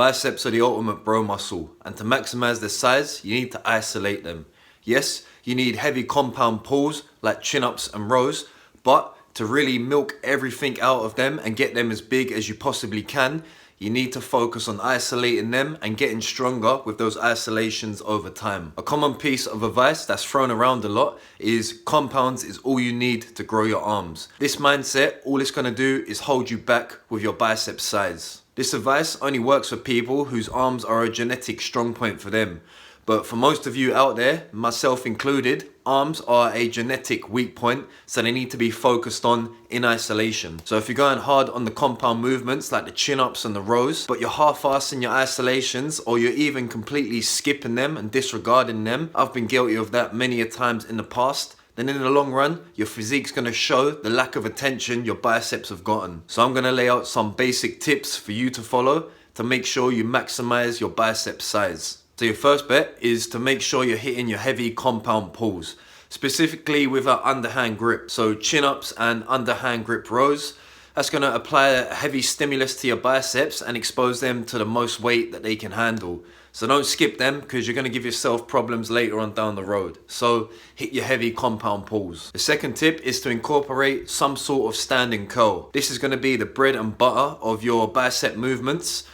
Biceps are the ultimate bro muscle, and to maximize their size, you need to isolate them. Yes, you need heavy compound pulls like chin-ups and rows, but to really milk everything out of them and get them as big as you possibly can, you need to focus on isolating them and getting stronger with those isolations over time. A common piece of advice that's thrown around a lot is compounds is all you need to grow your arms. This mindset, all it's gonna do is hold you back with your bicep size. This advice only works for people whose arms are a genetic strong point for them. But for most of you out there, myself included, arms are a genetic weak point, so they need to be focused on in isolation. So if you're going hard on the compound movements like the chin-ups and the rows, but you're half-assing your isolations, or you're even completely skipping them and disregarding them, I've been guilty of that many a times in the past, then in the long run, your physique's gonna show the lack of attention your biceps have gotten. So I'm gonna lay out some basic tips for you to follow to make sure you maximize your bicep size. So your first bet is to make sure you're hitting your heavy compound pulls, specifically with an underhand grip. So chin-ups and underhand grip rows, that's gonna apply a heavy stimulus to your biceps and expose them to the most weight that they can handle. So don't skip them because you're gonna give yourself problems later on down the road. So hit your heavy compound pulls. The second tip is to incorporate some sort of standing curl. This is gonna be the bread and butter of your bicep movements.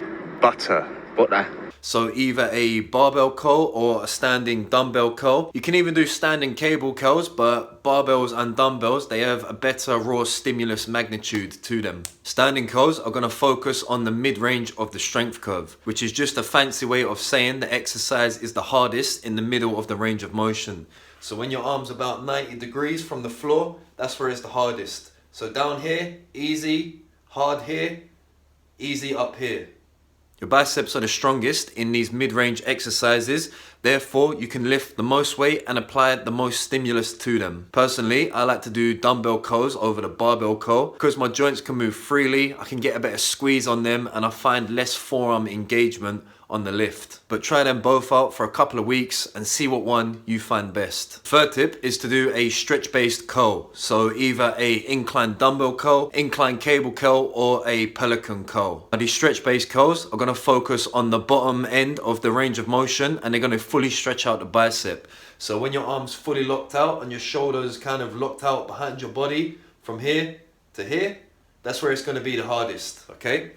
Butter. So either a barbell curl or a standing dumbbell curl. You can even do standing cable curls, but barbells and dumbbells, they have a better raw stimulus magnitude to them. Standing curls are gonna focus on the mid-range of the strength curve, which is just a fancy way of saying the exercise is the hardest in the middle of the range of motion. So when your arm's about 90 degrees from the floor, that's where it's the hardest. So down here, easy, hard here, easy up here. Your biceps are the strongest in these mid-range exercises, therefore you can lift the most weight and apply the most stimulus to them. Personally, I like to do dumbbell curls over the barbell curl because my joints can move freely, I can get a better squeeze on them, and I find less forearm engagement on the lift. But try them both out for a couple of weeks and see what one you find best. Third tip is to do a stretch-based curl. So either a incline dumbbell curl, incline cable curl, or a pelican curl. Now these stretch-based curls are gonna focus on the bottom end of the range of motion and they're gonna fully stretch out the bicep. So when your arm's fully locked out and your shoulders kind of locked out behind your body from here to here, that's where it's gonna be the hardest, okay?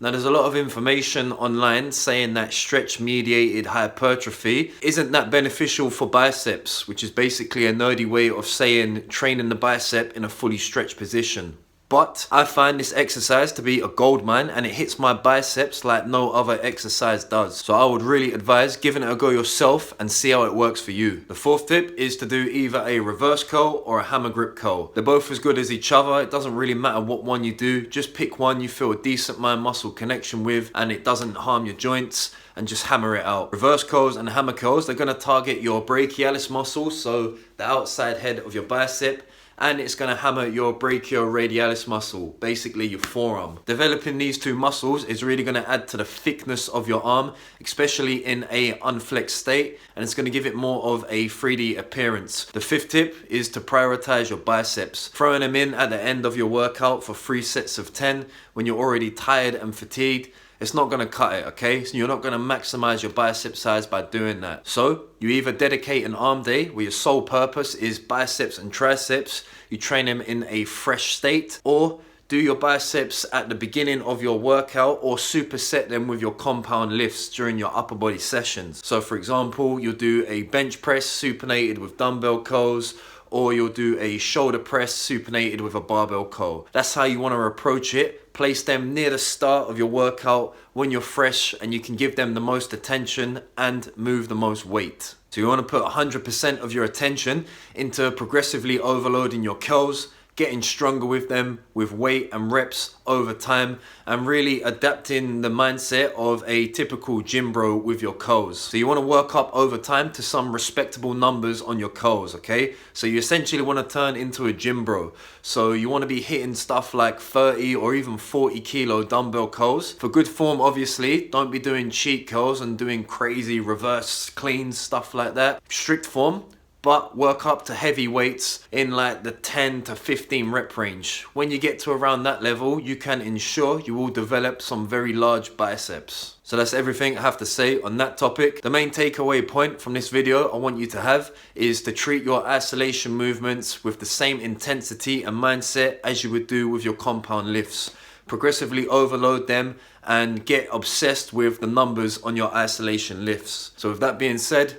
Now there's a lot of information online saying that stretch-mediated hypertrophy isn't that beneficial for biceps, which is basically a nerdy way of saying training the bicep in a fully stretched position. But I find this exercise to be a goldmine and it hits my biceps like no other exercise does. So I would really advise giving it a go yourself and see how it works for you. The fourth tip is to do either a reverse curl or a hammer grip curl. They're both as good as each other. It doesn't really matter what one you do. Just pick one you feel a decent mind muscle connection with and it doesn't harm your joints, and just hammer it out. Reverse curls and hammer curls, they're gonna target your brachialis muscle, so the outside head of your bicep, and it's gonna hammer your brachioradialis muscle, basically your forearm. Developing these two muscles is really gonna add to the thickness of your arm, especially in a unflexed state, and it's gonna give it more of a 3D appearance. The fifth tip is to prioritize your biceps. Throwing them in at the end of your workout for 3 sets of 10 when you're already tired and fatigued, it's not gonna cut it, okay? So you're not gonna maximize your bicep size by doing that. So you either dedicate an arm day where your sole purpose is biceps and triceps, you train them in a fresh state, or do your biceps at the beginning of your workout or superset them with your compound lifts during your upper body sessions. So for example, you'll do a bench press supinated with dumbbell curls, or you'll do a shoulder press supinated with a barbell curl. That's how you want to approach it. Place them near the start of your workout when you're fresh and you can give them the most attention and move the most weight. So you want to put 100% of your attention into progressively overloading your curls, getting stronger with them with weight and reps over time, and really adapting the mindset of a typical gym bro with your curls. So you want to work up over time to some respectable numbers on your curls, okay? So you essentially want to turn into a gym bro. So you want to be hitting stuff like 30 or even 40 kilo dumbbell curls. For good form, obviously, don't be doing cheat curls and doing crazy reverse cleans, stuff like that. Strict form, but work up to heavy weights in like the 10 to 15 rep range. When you get to around that level, you can ensure you will develop some very large biceps. So that's everything I have to say on that topic. The main takeaway point from this video I want you to have is to treat your isolation movements with the same intensity and mindset as you would do with your compound lifts. Progressively overload them and get obsessed with the numbers on your isolation lifts. So with that being said,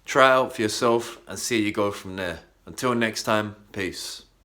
try out for yourself and see how you go from there. Until next time, peace.